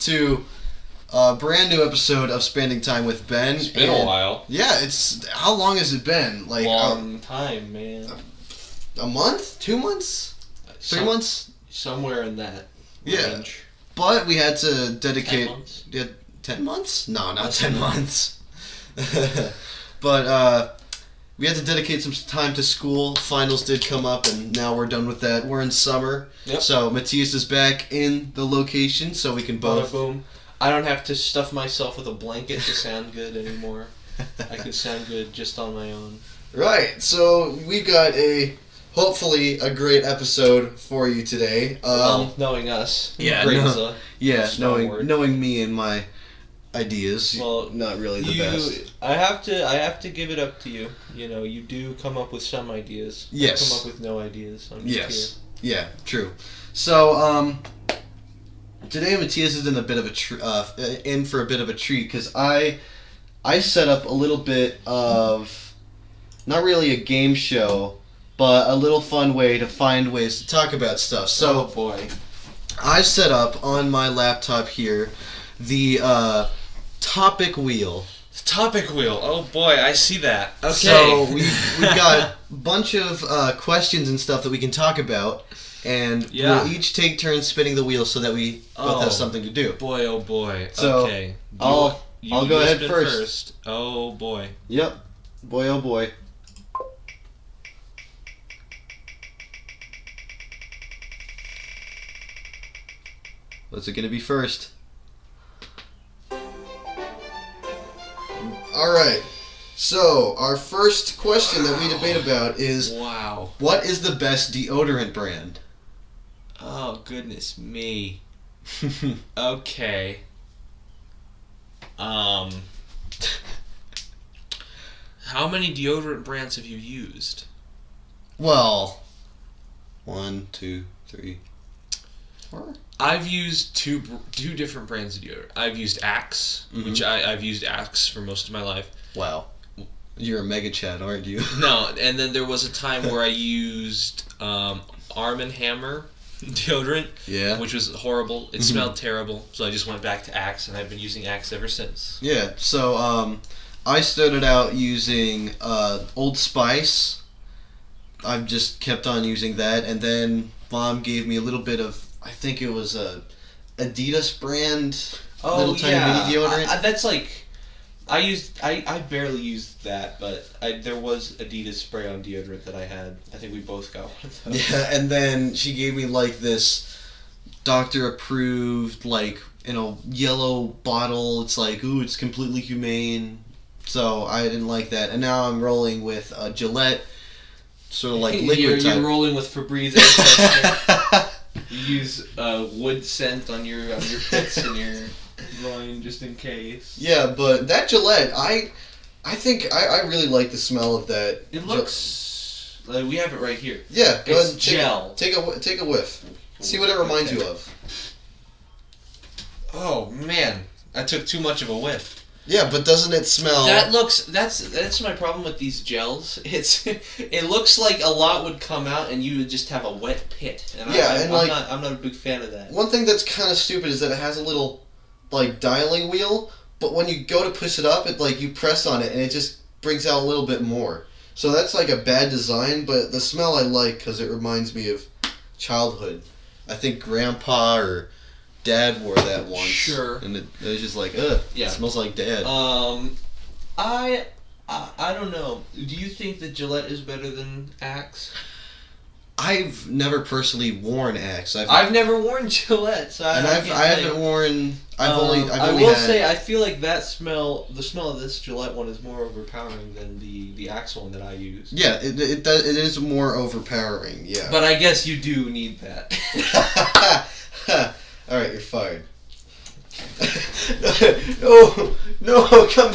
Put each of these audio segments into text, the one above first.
to a brand new episode of Spending Time with Ben. It's been a while. Yeah, it's... How long has it been? Like long time, man. A month? 2 months? 3 months? Somewhere in that yeah. range. But we had to dedicate... 10 months? Yeah, 10 months? No, not 10 months. But we had to dedicate some time to school. Finals did come up, and now we're done with that. We're in summer. Yep. So Matias is back in the location, so we can both... Boom. I don't have to stuff myself with a blanket to sound good anymore. I can sound good just on my own. Right, so we've got hopefully a great episode for you today. Knowing us. Yeah, knowing me and my ideas. Well, not really the best. I have to give it up to you. You know, you do come up with some ideas. Yes. I come up with no ideas. I'm just here. Yeah, true. So, today Matias is in a bit of in for a bit of a treat because I set up a little bit of not really a game show, but a little fun way to find ways to talk about stuff. So, oh boy, I've set up on my laptop here the topic wheel. Topic wheel. Oh boy, I see that. Okay. So we've got a bunch of questions and stuff that we can talk about. And we'll each take turns spinning the wheel so that we both have something to do. Boy, oh boy. So okay. I'll go ahead first. Oh boy. Yep. Boy, oh boy. What's it going to be first? Alright. So, our first question that we debate about is... Wow. What is the best deodorant brand? Oh, goodness me. Okay. How many deodorant brands have you used? Well, 1, 2, 3, 4. I've used two different brands of deodorant. I've used Axe, which I've used Axe for most of my life. Wow. You're a mega Chad, aren't you? No, and then there was a time where I used Arm & Hammer deodorant, which was horrible. It smelled terrible, so I just went back to Axe, and I've been using Axe ever since. Yeah, so I started out using Old Spice. I've just kept on using that, and then Mom gave me a little bit of, I think it was a Adidas brand, little tiny mini deodorant. That's like... I barely used that, but there was Adidas spray-on deodorant that I had. I think we both got one of those. Yeah, and then she gave me like this doctor-approved, like, yellow bottle. It's like, ooh, it's completely humane. So I didn't like that. And now I'm rolling with Gillette, sort of like liquid type. You're rolling with Febreze air freshener. You use wood scent on your pits and your... groin just in case. Yeah, but that Gillette, I think I really like the smell of that. It looks like we have it right here. Yeah, go it's ahead. Take a whiff. See what it reminds you of. Oh man, I took too much of a whiff. Yeah, but doesn't it smell? That's my problem with these gels. It looks like a lot would come out and you would just have a wet pit. And I'm not a big fan of that. One thing that's kind of stupid is that it has a little like dialing wheel, but when you go to push it up, it like you press on it and it just brings out a little bit more. So that's like a bad design, but the smell I like because it reminds me of childhood. I think Grandpa or Dad wore that once. Sure. And it was just like, ugh, it smells like Dad. I don't know. Do you think that Gillette is better than Axe? I've never personally worn Axe. I've never worn Gillette, so I haven't worn. I will say I feel like the smell of this Gillette one is more overpowering than the Axe one that I use. Yeah, it is more overpowering. Yeah. But I guess you do need that. All right, you're fired. No, come.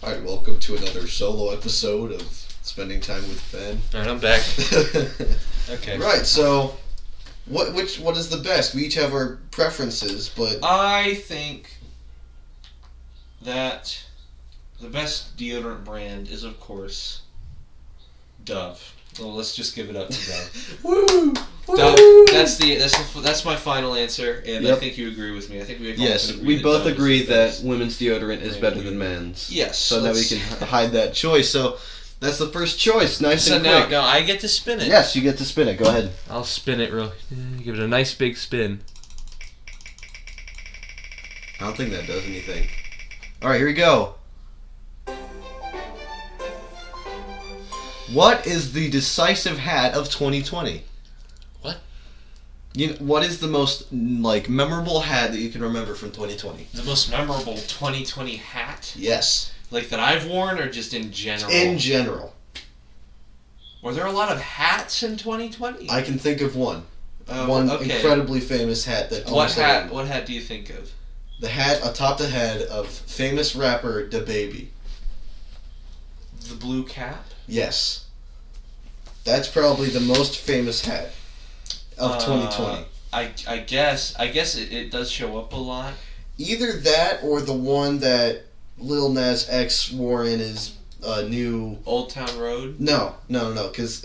Alright, welcome to another solo episode of Spending Time with Ben. Alright, I'm back. Okay. Right, so what is the best? We each have our preferences, but I think that the best deodorant brand is, of course, Dove. Well, let's just give it up to Doug. Woo! Doug, that's my final answer, and I think you agree with me. I think we both agree that women's deodorant is better than men's. Yes. So now we can hide that choice. So that's the first choice. Nice and quick. So now I get to spin it. Yes, you get to spin it. Go ahead. I'll spin it give it a nice big spin. I don't think that does anything. All right, here we go. What is the decisive hat of 2020? What? What is the most memorable hat that you can remember from 2020? The most memorable 2020 hat? Yes. Like that I've worn, or just in general? In general. Were there a lot of hats in 2020? I can think of one. One incredibly famous hat that. What hat do you think of? The hat atop the head of famous rapper DaBaby. The blue cap? Yes. That's probably the most famous hat of 2020. I guess it does show up a lot. Either that or the one that Lil Nas X wore in his new... Old Town Road? No, because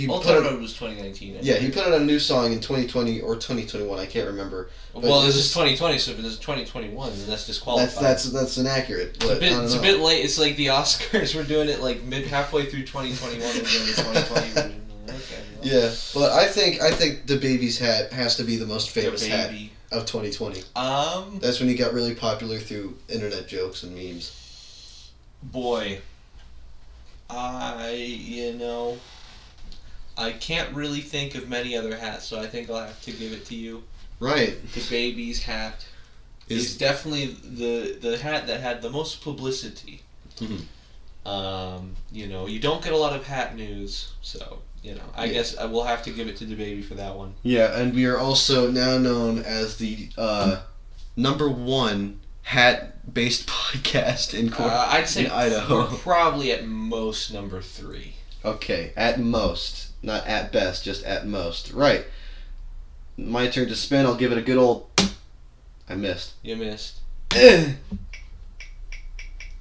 Old Town Road was 2019. Yeah, he put out a new song in 2020 or 2021, I can't remember. Well, this is 2020, so if it is 2021, then that's disqualified. That's inaccurate. It's a bit late. It's like the Oscars. We're doing it like halfway through 2021. We're doing the 2020 version. Okay. Well. Yeah, but I think DaBaby's hat has to be the most famous hat of 2020. That's when he got really popular through internet jokes and memes. Boy, I can't really think of many other hats, so I think I'll have to give it to you. Right. DaBaby's hat is definitely the hat that had the most publicity. Mm-hmm. You don't get a lot of hat news, so I guess I will have to give it to DaBaby for that one. Yeah, and we are also now known as the #1 hat-based podcast in I'd say in Idaho. We're probably at most number 3. Okay, at most, not at best, just at most. Right. My turn to spin. I'll give it a good old... I missed. You missed.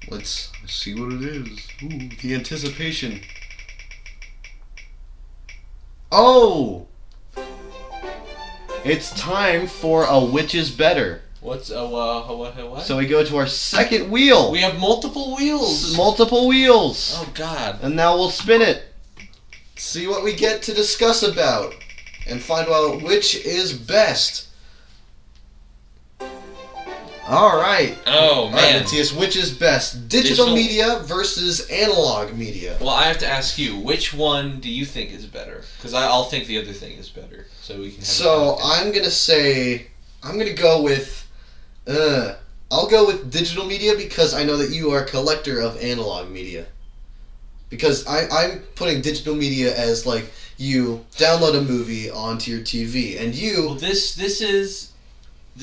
Let's see what it is. Ooh, the anticipation. Oh! It's time for a Which is Better. What's what? So we go to our second wheel. We have multiple wheels. Multiple wheels. Oh, God. And now we'll spin it. See what we get to discuss about. And find out which is best. Alright. Oh, man. Alright, Matias, which is best? Digital media versus analog media. Well, I have to ask you, which one do you think is better? Because I'll think the other thing is better. So we can have I'm going to go with... I'll go with digital media because I know that you are a collector of analog media. Because I'm putting digital media as like you download a movie onto your TV and you... Well, this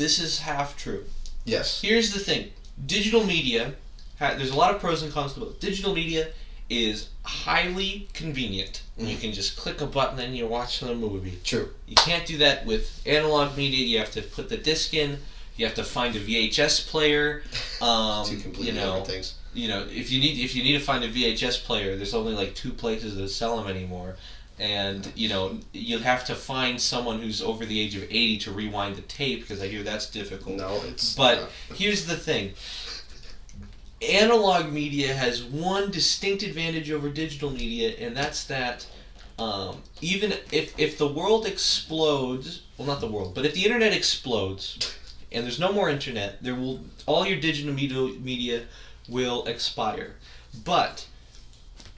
is half true. Yes. Here's the thing. Digital media, there's a lot of pros and cons to both. Digital media is highly convenient. You can just click a button and you're watching a movie. True. You can't do that with analog media. You have to put the disc in. You have to find a VHS player. Two completely different things. If you need to find a VHS player, there's only like 2 places that sell them anymore. And, you'll have to find someone who's over the age of 80 to rewind the tape, because I hear that's difficult. No, it's But not. Here's the thing. Analog media has one distinct advantage over digital media, and that's that even if the world explodes, well, not the world, but if the internet explodes and there's no more internet, all your digital media will expire. But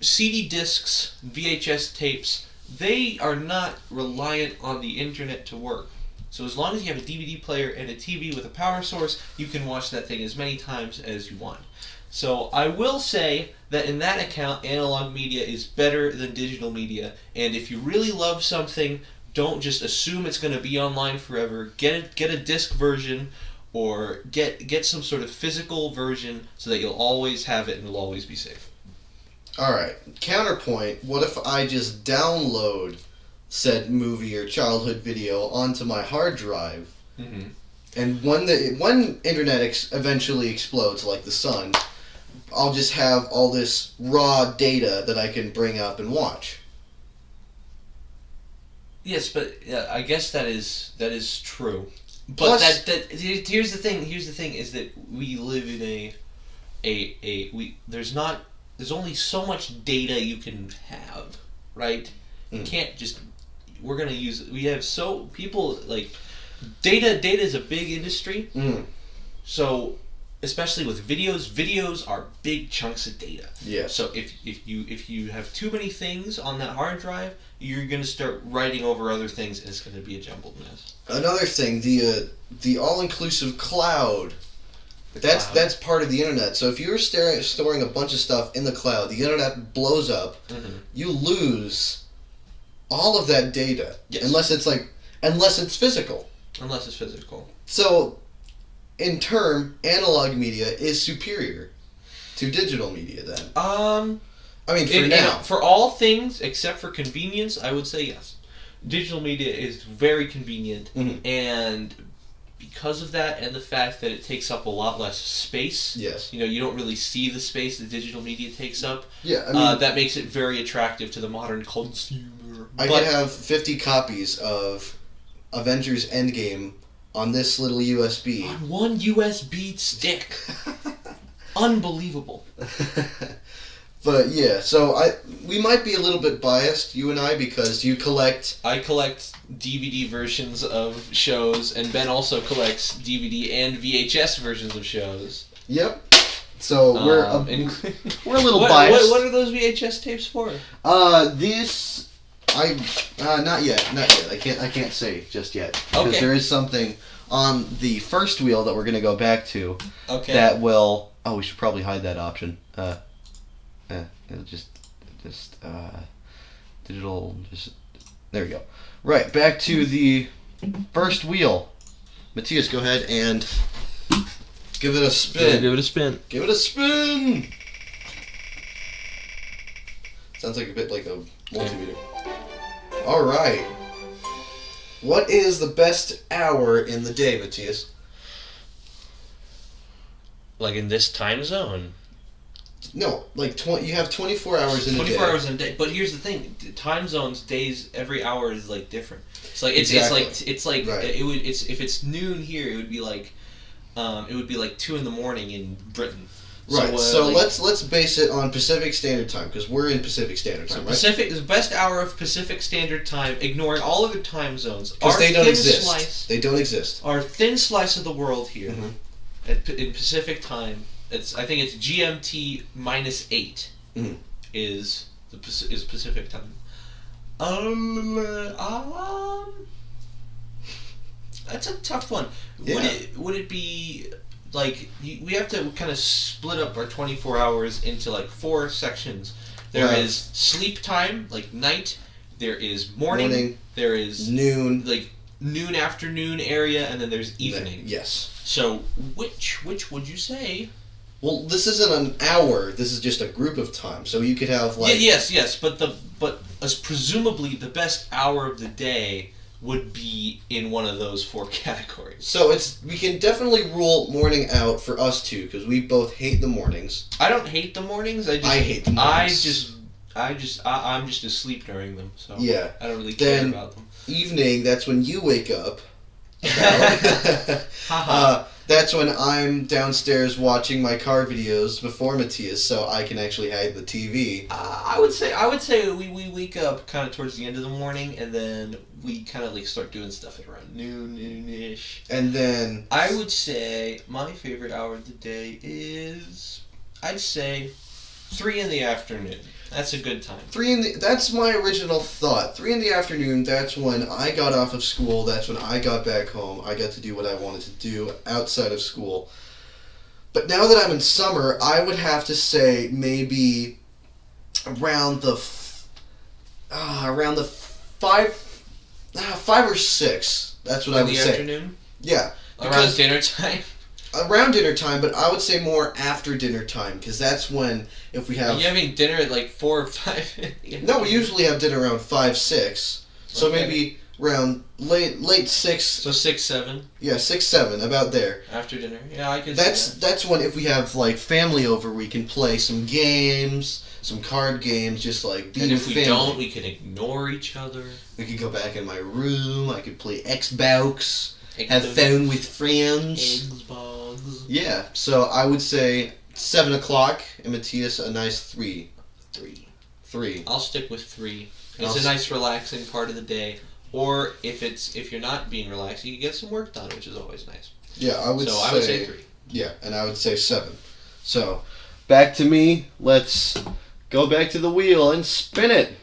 CD discs, VHS tapes, they are not reliant on the internet to work. So as long as you have a DVD player and a TV with a power source, you can watch that thing as many times as you want. So I will say that in that account, analog media is better than digital media. And if you really love something, don't just assume it's going to be online forever. Get a disc version, or get some sort of physical version so that you'll always have it and it'll always be safe. Alright, counterpoint, what if I just download said movie or childhood video onto my hard drive, and when internet eventually explodes like the sun, I'll just have all this raw data that I can bring up and watch? Yes, but I guess that is true. But Plus, here's the thing. Here's the thing is that we live in there's only so much data you can have, right? You can't just we have so people like data is a big industry. So especially with videos are big chunks of data. Yes. So if you have too many things on that hard drive, you're going to start writing over other things, and it's going to be a jumbled mess. Another thing, the all-inclusive cloud. That's part of the internet. So if you're storing a bunch of stuff in the cloud, the internet blows up. You lose all of that data. Yes. Unless it's physical. Unless it's physical. So, in turn, analog media is superior to digital media. Then. I mean, for now. For all things except for convenience, I would say yes. Digital media is very convenient, and because of that, and the fact that it takes up a lot less space. Yes. You don't really see the space that digital media takes up. Yeah, I mean, that makes it very attractive to the modern consumer. I could have 50 copies of Avengers Endgame on this little USB. On one USB stick. Unbelievable. But yeah, so we might be a little bit biased, you and I, because you collect... I collect DVD versions of shows, and Ben also collects DVD and VHS versions of shows. Yep. So we're a little biased. What are those VHS tapes for? Not yet. I can't say just yet because Okay. there is something on the first wheel that we're gonna go back to. Okay. That will. Oh, we should probably hide that option. It'll just digital. Just there we go. Right, back to the first wheel. Matias, go ahead and give it a spin. Yeah, give it a spin. Give it a spin. Sounds like a bit like a multimeter. All right. What is the best hour in the day, Matias? Like in this time zone. No, like you have 24 hours in a day. 24 hours in a day. But here's the thing: time zones, days, every hour is like different. It's like Exactly. it's like Right. if it's noon here, it would be like 2 in the morning in Britain. Right. So let's base it on Pacific Standard Time because we're in Pacific Standard Time, right? Pacific is the best hour of Pacific Standard Time, ignoring all other time zones. Because they don't exist. Slice, They don't exist. our thin slice of the world here, in Pacific Time, I think it's GMT -8 is Pacific Time. That's a tough one. Yeah. Would it be like we have to kind of split up our 24 hours into like 4 sections? There is sleep time, like night. There is morning. There is noon, like noon afternoon area, and then there's evening. Yes. So which would you say? Well, this isn't an hour. This is just a group of time. So you could have like yes, but as presumably the best hour of the day would be in one of those 4 categories. So we can definitely rule morning out for us two because we both hate the mornings. I don't hate the mornings. I hate the mornings. I'm just asleep during them. So yeah, I don't really care about them. Evening, that's when you wake up. That's when I'm downstairs watching my car videos before Matias, so I can actually hide the TV. I would say we wake up kind of towards the end of the morning, and then we kind of like start doing stuff at around noonish. And then I would say my favorite hour of the day is, I'd say, 3 in the afternoon. That's a good time. That's my original thought. 3 in the afternoon, that's when I got off of school, that's when I got back home. I got to do what I wanted to do outside of school. But now that I'm in summer, I would have to say maybe around the 5 or 6. That's what I would say. In the afternoon? Yeah. Around dinner time? Around dinner time, but I would say more after dinner time, because that's when, if we have... Are you having dinner at like 4 or 5? No, we usually have dinner around 5, 6. So Okay. maybe around late 6. So 6, 7 Yeah, 6, 7, about there. after dinner. Yeah, I can. That's when, if we have like family over, we can play some games, some card games, just like be And with if we family. don't, we can ignore each other. We could go back in my room. I could play Xbox, have fun with friends. Xbox. Yeah, so I would say 7 o'clock, and Matias a nice 3. 3. I'll stick with 3. It's a nice relaxing part of the day. Or if you're not being relaxed, you can get some work done, which is always nice. Yeah, I would say 3. Yeah, and I would say 7. So, back to me. Let's go back to the wheel and spin it.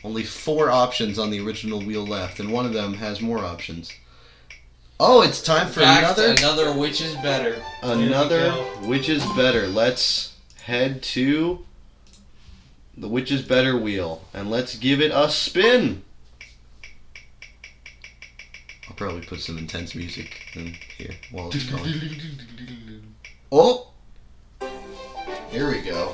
Only 4 options on the original wheel left, and one of them has more options. Oh, it's time for another which is better. Another which is better. Let's head to the which is better wheel, and let's give it a spin. I'll probably put some intense music in here while it's going. Oh! Here we go.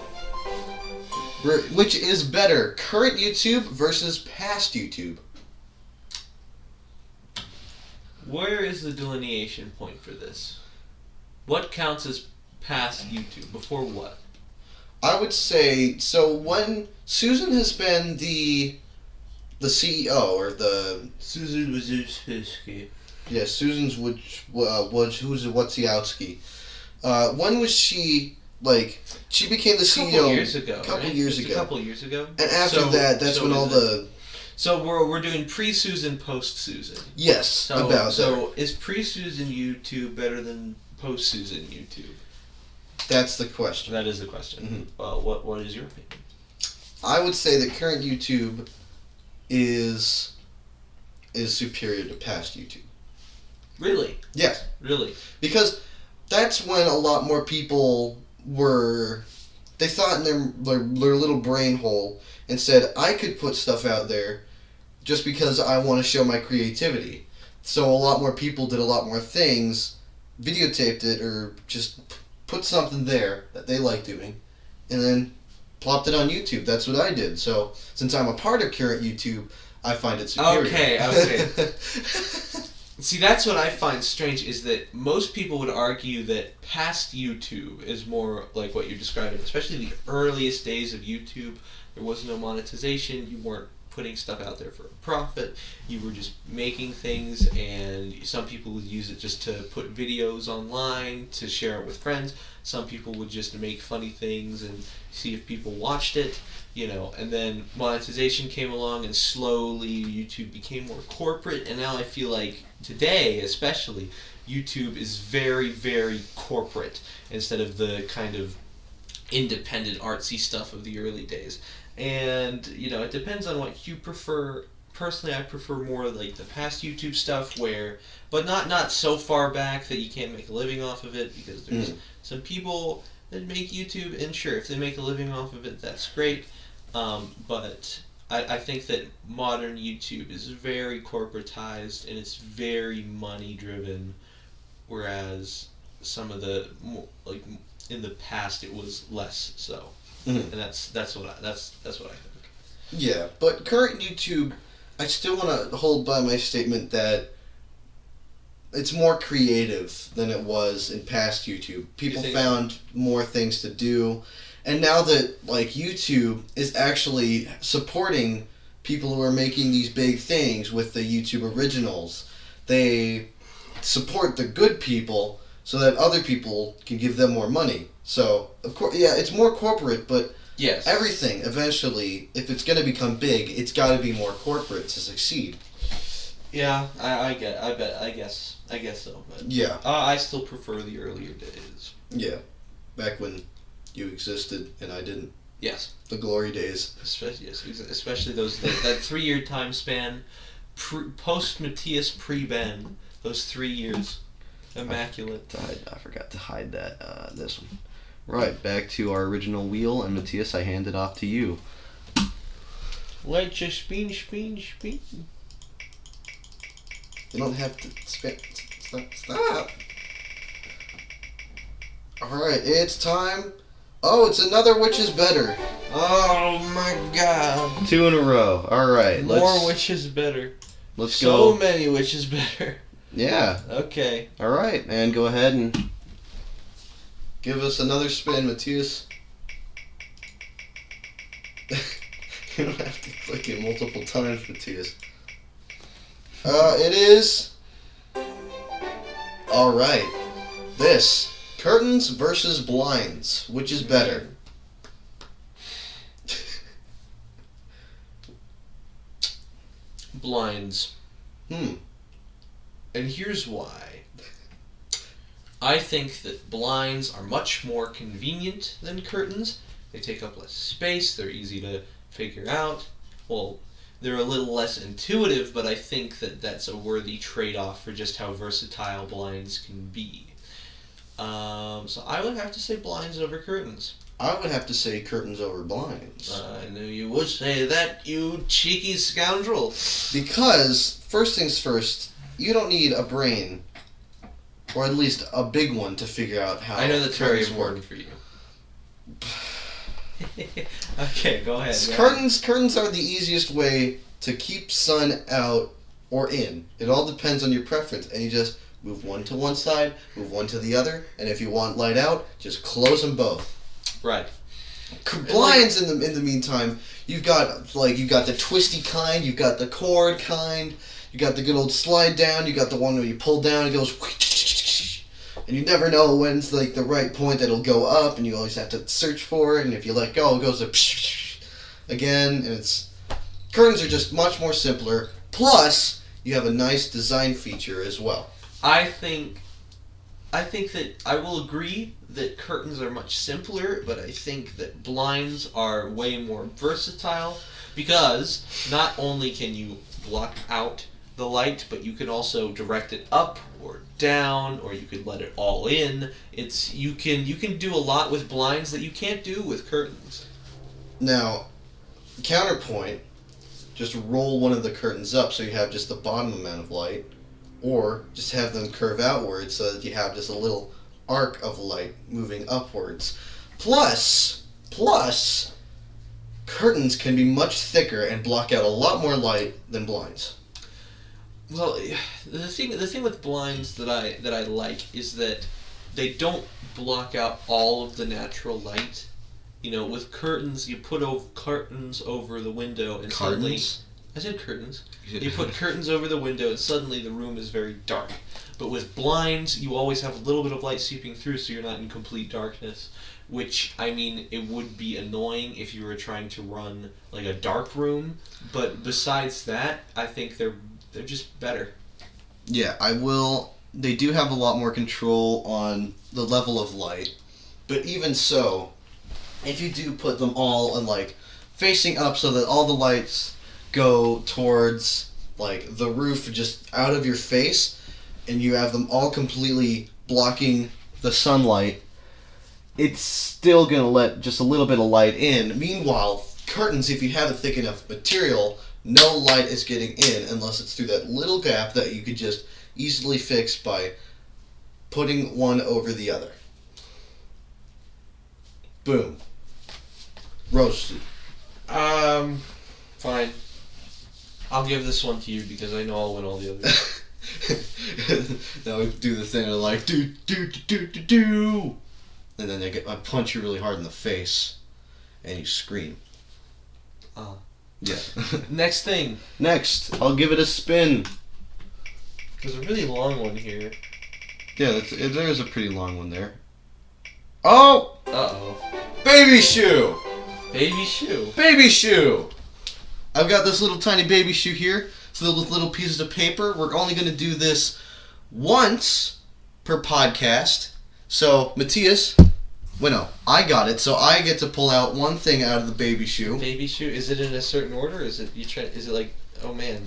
Which is better, current YouTube versus past YouTube? Where is the delineation point for this? What counts as past YouTube? Before what? I would say, so when Susan has been the CEO, or the... Susan Wojcicki. Yeah, Susan's Wojcicki. When was she, like, she became the CEO... A couple years ago. A couple years ago. And after that's when all the... So we're doing pre-Susan, post-Susan. Yes, So is pre-Susan YouTube better than post-Susan YouTube? That's the question. That is the question. Mm-hmm. Well, what is your opinion? I would say that current YouTube is superior to past YouTube. Really? Yes. Really? Because that's when a lot more people they thought in their little brain hole and said, I could put stuff out there just because I want to show my creativity. So a lot more people did a lot more things, videotaped it, or just put something there that they like doing, and then plopped it on YouTube. That's what I did. So since I'm a part of current YouTube, I find it superior. Okay. See, that's what I find strange, is that most people would argue that past YouTube is more like what you're describing, especially the earliest days of YouTube. There was no monetization. You weren't putting stuff out there for a profit. You were just making things, and some people would use it just to put videos online to share it with friends. Some people would just make funny things and see if people watched it, and then monetization came along, and slowly YouTube became more corporate, and now I feel like today especially YouTube is very, very corporate instead of the kind of independent artsy stuff of the early days. And it depends on what you prefer. Personally, I prefer more like the past YouTube stuff, but not so far back that you can't make a living off of it, because there's some people that make YouTube, and sure, if they make a living off of it, that's great. But I think that modern YouTube is very corporatized, and it's very money driven, whereas some of the like in the past it was less so. And that's what I think. Yeah, but current YouTube, I still want to hold by my statement that it's more creative than it was in past YouTube. People found more things to do, and now that like YouTube is actually supporting people who are making these big things with the YouTube originals, they support the good people so that other people can give them more money. So, of course, yeah, it's more corporate, but yes, everything, eventually, if it's going to become big, it's got to be more corporate to succeed. Yeah, I guess so. But yeah. I still prefer the earlier days. Yeah, back when you existed and I didn't. Yes. The glory days. Especially those that 3-year time span, post Matias, pre Ben, those 3 years. Immaculate. I forgot to hide that. This one. Right, back to our original wheel, and Matias, I hand it off to you. Let you spin. You don't have to spin. Stop. Alright, it's time Oh, it's another which is better. Oh my god. 2 in a row. All right. More which is better. Let's So go. many which is better. Yeah. Okay. All right, and go ahead and give us another spin, Matias. You don't have to click it multiple times, Matias. It is. All right. This curtains versus blinds. Which is better? Blinds. Hmm. And here's why. I think that blinds are much more convenient than curtains. They take up less space, they're easy to figure out. Well, they're a little less intuitive, but I think that that's a worthy trade-off for just how versatile blinds can be. So I would have to say blinds over curtains. I would have to say curtains over blinds. I knew you would say that, you cheeky scoundrel. Because, first things first, you don't need a brain, or at least a big one, to figure out how I know that's very curtains work. important for you. Okay, go ahead. Curtains are the easiest way to keep sun out or in. It all depends on your preference, and you just move one to one side, move one to the other, and if you want light out, just close them both. Right. Blinds, in the meantime, you've got the twisty kind, you've got the cord kind, you got the good old slide down, you got the one where you pull down, it goes, and you never know when's like the right point that it'll go up, and you always have to search for it, and if you let go, it goes again, and curtains are just much more simpler, plus you have a nice design feature as well. I think that I will agree that curtains are much simpler, but I think that blinds are way more versatile because not only can you block out the light, but you can also direct it up or down, or you could let it all in. You can do a lot with blinds that you can't do with curtains. Now, counterpoint, just roll one of the curtains up so you have just the bottom amount of light, or just have them curve outwards so that you have just a little arc of light moving upwards. Plus, curtains can be much thicker and block out a lot more light than blinds. Well, the thing with blinds that I like is that they don't block out all of the natural light. You know, with curtains, you put curtains over the window and suddenly... I said curtains. You put curtains over the window and suddenly the room is very dark. But with blinds, you always have a little bit of light seeping through so you're not in complete darkness. Which, I mean, it would be annoying if you were trying to run like a dark room. But besides that, I think they're just better. Yeah, they do have a lot more control on the level of light. But even so, if you do put them all in like facing up so that all the lights go towards like the roof just out of your face, and you have them all completely blocking the sunlight, it's still going to let just a little bit of light in. Meanwhile, curtains, if you have a thick enough material, no light is getting in unless it's through that little gap that you could just easily fix by putting one over the other. Boom. Roasted. Fine. I'll give this one to you because I know I'll win all the others. Now we do the thing of like do, and then I punch you really hard in the face, and you scream. Yeah. Next thing. Next, I'll give it a spin. There's a really long one here. Yeah, there is a pretty long one there. Oh! Uh-oh. Baby shoe! Baby shoe. Baby shoe! I've got this little tiny baby shoe here. It's filled with little pieces of paper. We're only going to do this once per podcast. So, Matias, well, no, I got it, so I get to pull out one thing out of the baby shoe. Baby shoe. Is it in a certain order? Is it like? Oh man.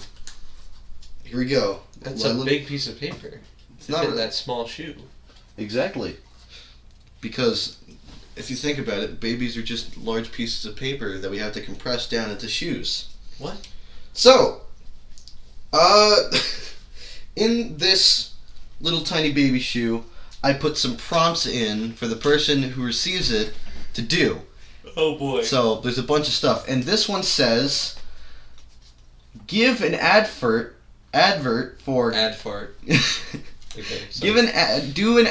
Here we go. That's a big piece of paper. It's not in that small shoe. Exactly. Because if you think about it, babies are just large pieces of paper that we have to compress down into shoes. What? So, in this little tiny baby shoe, I put some prompts in for the person who receives it to do. Oh boy. So there's a bunch of stuff, and this one says, give an advert for Ad fart. Okay. do an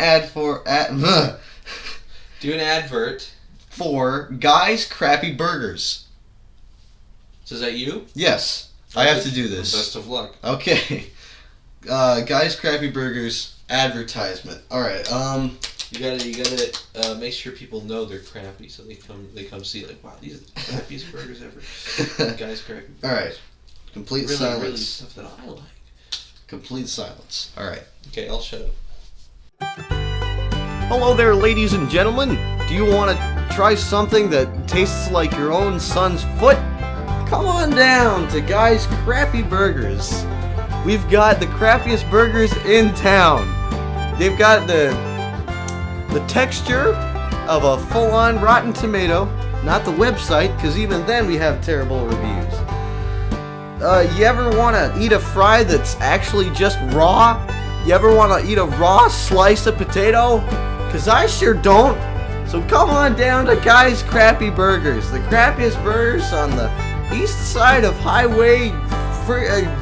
advert for Guy's Crappy Burgers. So is that you? Yes, I have to do this. Best of luck. Okay. Guy's Crappy Burgers advertisement. All right. You gotta make sure people know they're crappy, so they come see it. Like, wow, these are the crappiest burgers ever. Guy's Crappy Burgers. All right. Complete really, silence. Really stuff that I like. Complete silence. All right. Okay, I'll shut up. Hello there, ladies and gentlemen. Do you want to try something that tastes like your own son's foot? Come on down to Guy's Crappy Burgers. We've got the crappiest burgers in town. They've got the texture of a full-on rotten tomato, not the website, because even then we have terrible reviews. You ever want to eat a fry that's actually just raw? You ever want to eat a raw slice of potato? Because I sure don't. So come on down to Guy's Crappy Burgers, the crappiest burgers on the east side of Highway.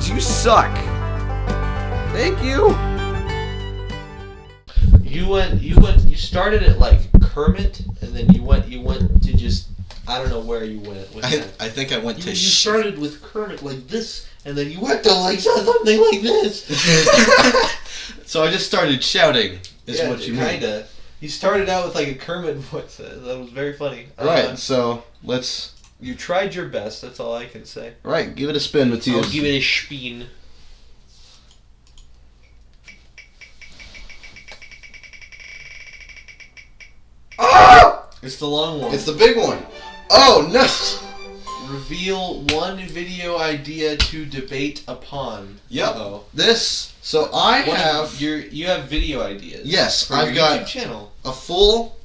You suck. Thank you. You started at like Kermit, and then you went to just, I don't know where you went with that. I think I went to... You started with Kermit like this, and then you went to like something like this. So I just started shouting, is what you mean. Kinda. You started out with like a Kermit voice. That was very funny. Right, so let's... You tried your best, that's all I can say. Right, give it a spin, Matias. I'll give it a spin. Oh! It's the long one. It's the big one. Oh, no! Reveal one video idea to debate upon. Yep. Uh-oh. This. So I have... You have video ideas. Yes, for I've your got YouTube channel. A full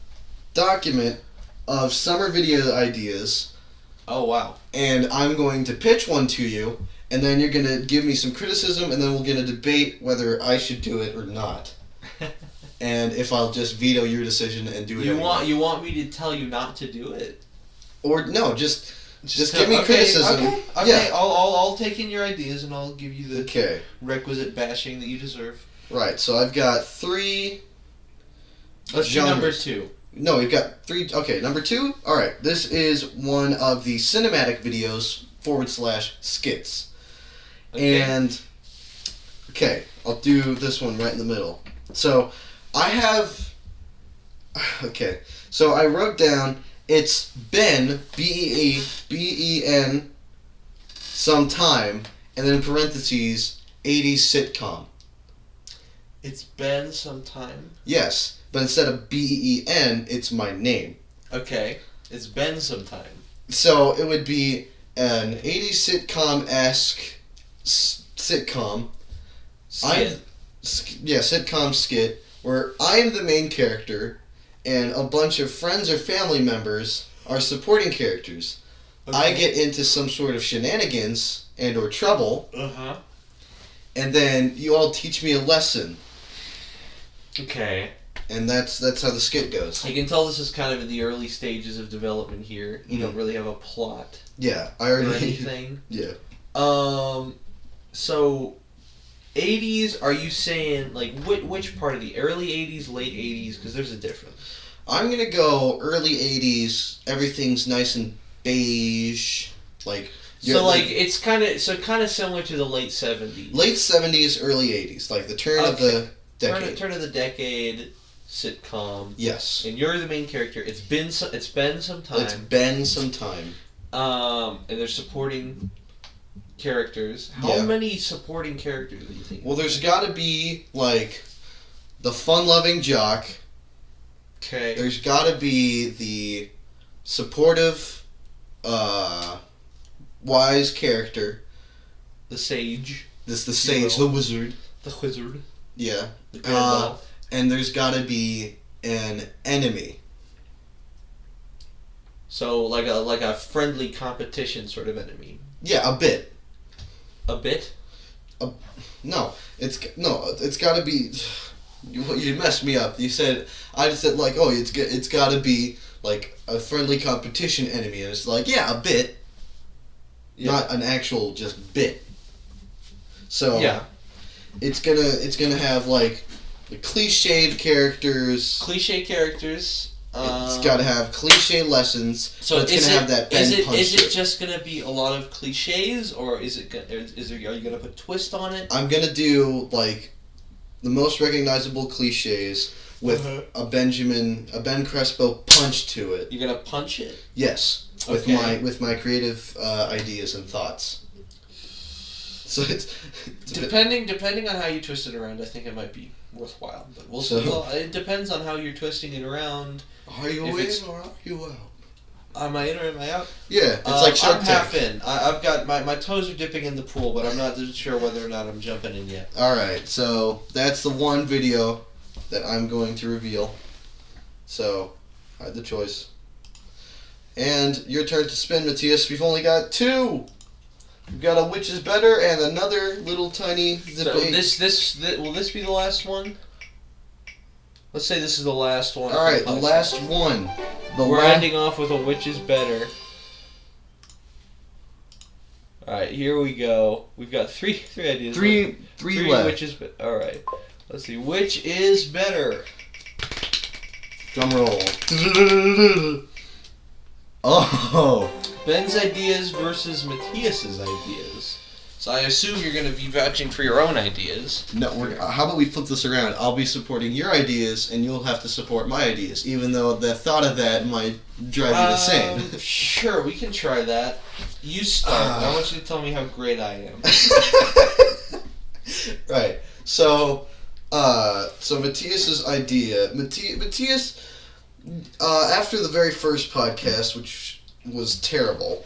document of summer video ideas. Oh, wow. And I'm going to pitch one to you, and then you're going to give me some criticism, and then we'll get a debate whether I should do it or not. And if I'll just veto your decision and do it anyway. You want me to tell you not to do it? Or no, just give me criticism. Okay. Yeah. I'll take in your ideas and I'll give you the requisite bashing that you deserve. Right. So I've got 3. Let's do number 2. No, we've got 3. Okay, number 2. All right. This is one of the cinematic videos / skits. Okay. And okay, I'll do this one right in the middle. So I have. Okay, so I wrote down. It's been BEEN sometime, and then in parentheses 80s sitcom. It's been some time. Yes, but instead of BEEN, it's my name. Okay, it's been some time. So it would be an 80s sitcom-esque sitcom. Skit. Sitcom skit where I am the main character, and a bunch of friends or family members are supporting characters. Okay. I get into some sort of shenanigans and or trouble. Uh-huh. And then you all teach me a lesson. Okay. And that's how the skit goes. I can tell this is kind of in the early stages of development here. You don't really have a plot. Yeah, I already... Or anything. Yeah. So 80s, are you saying, like, which part of the early 80s, late 80s? Because there's a difference. I'm going to go early 80s. Everything's nice and beige. Like... So, like, it's kind of similar to the late 70s. Late 70s, early 80s. Like, the turn of the decade. Turn of the decade sitcom. Yes. And you're the main character. It's been some time. It's been some time. And they're supporting characters. How many supporting characters do you think? Well, there's got to be, like, the fun-loving jock. Okay. There's got to be the supportive, wise character. The sage. The sage, the wizard. The wizard. Yeah. The Gandalf. And there's got to be an enemy. So like a friendly competition sort of enemy. Yeah, a bit. A bit? It's got to be. You messed me up. I just said like, oh, it's got to be like a friendly competition enemy, and it's like, yeah, a bit, not an actual just bit. So it's gonna have like the cliched characters. Cliche characters. It's got to have cliche lessons. So it's gonna have that bend punch. Is it just gonna be a lot of cliches, or are you gonna put twist on it? I'm gonna do like the most recognizable cliches with a Ben Crespo punch to it. You're gonna punch it? Yes, with my creative ideas and thoughts. So it's depending on how you twist it around, I think it might be worthwhile. But we'll see. Well, it depends on how you're twisting it around. Are you in or are you out? Am I in or am I out? Yeah, it's like Shark I'm Tank. half in. I've got my toes are dipping in the pool, but I'm not sure whether or not I'm jumping in yet. Alright, so that's the one video that I'm going to reveal. So, I had the choice. And your turn to spin, Matias. We've only got 2! We've got a which is better and another little tiny debate. So will this be the last one? Let's say this is the last one. Alright, the last one. We're ending off with a which is better. Alright, here we go. We've got three ideas. Three left. Which is alright. Let's see. Which is better? Drum roll. Oh! Ben's ideas versus Matias's ideas. So I assume you're going to be vouching for your own ideas. No, how about we flip this around? I'll be supporting your ideas, and you'll have to support my ideas, even though the thought of that might drive you insane. Sure, we can try that. You start. I want you to tell me how great I am. Right. So Matias's idea. Matias, after the very first podcast, which was terrible,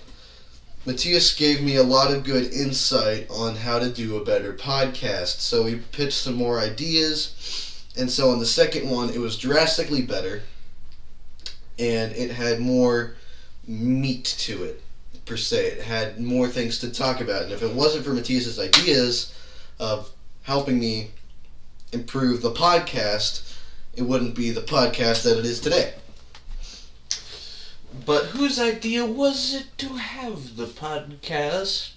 Matias gave me a lot of good insight on how to do a better podcast. So he pitched some more ideas, and so on the second one, it was drastically better, and it had more meat to it, per se. It had more things to talk about, and if it wasn't for Matias's ideas of helping me improve the podcast, it wouldn't be the podcast that it is today. But whose idea was it to have the podcast?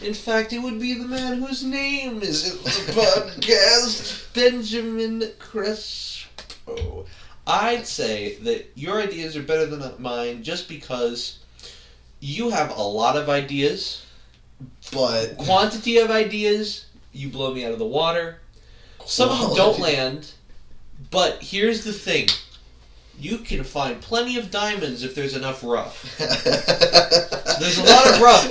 In fact, it would be the man whose name is in the podcast, Benjamin Crespo. I'd say that your ideas are better than mine just because you have a lot of ideas, but quantity of ideas, you blow me out of the water. Some of them don't land, but here's the thing. You can find plenty of diamonds if there's enough rough. There's a lot of rough,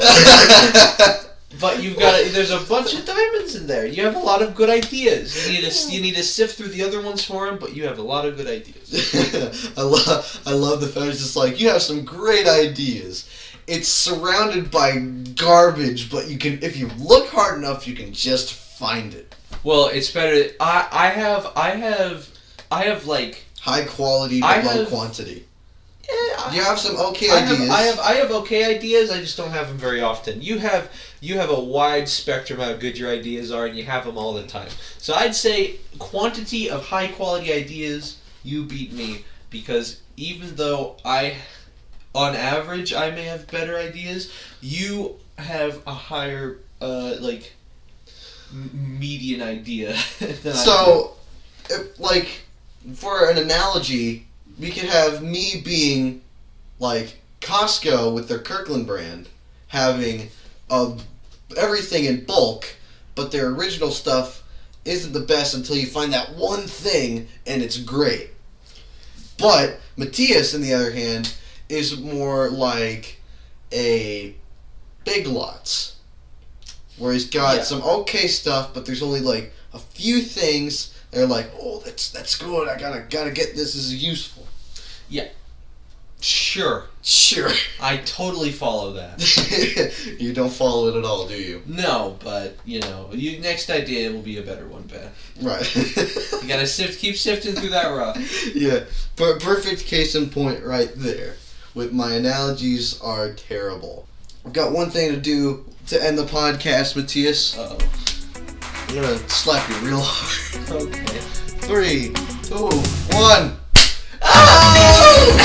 but there's a bunch of diamonds in there. You have a lot of good ideas. You need to sift through the other ones for them, but you have a lot of good ideas. I love the fact it's just like, you have some great ideas. It's surrounded by garbage, but you can, if you look hard enough, you can just find it. Well, it's better. I have like high quality but low quantity. Yeah, you have some okay ideas. I have okay ideas. I just don't have them very often. You have a wide spectrum of how good your ideas are, and you have them all the time. So I'd say quantity of high quality ideas, you beat me, because even though on average, I may have better ideas, you have a higher median idea than so, for an analogy, we could have me being like Costco with their Kirkland brand, having everything in bulk, but their original stuff isn't the best until you find that one thing and it's great. But Matias, on the other hand, is more like a Big Lots, where he's got some okay stuff, but there's only like a few things that are like, oh, that's good. I gotta get this. This is useful. Yeah. Sure. I totally follow that. You don't follow it at all, do you? No, but your next idea will be a better one, Ben. Right. You gotta keep sifting through that rough. Yeah, perfect case in point right there. With my analogies are terrible. I've got one thing to do to end the podcast, Matias. Uh-oh. I'm gonna slap you real hard. Okay. 3, 2, 1. Oh!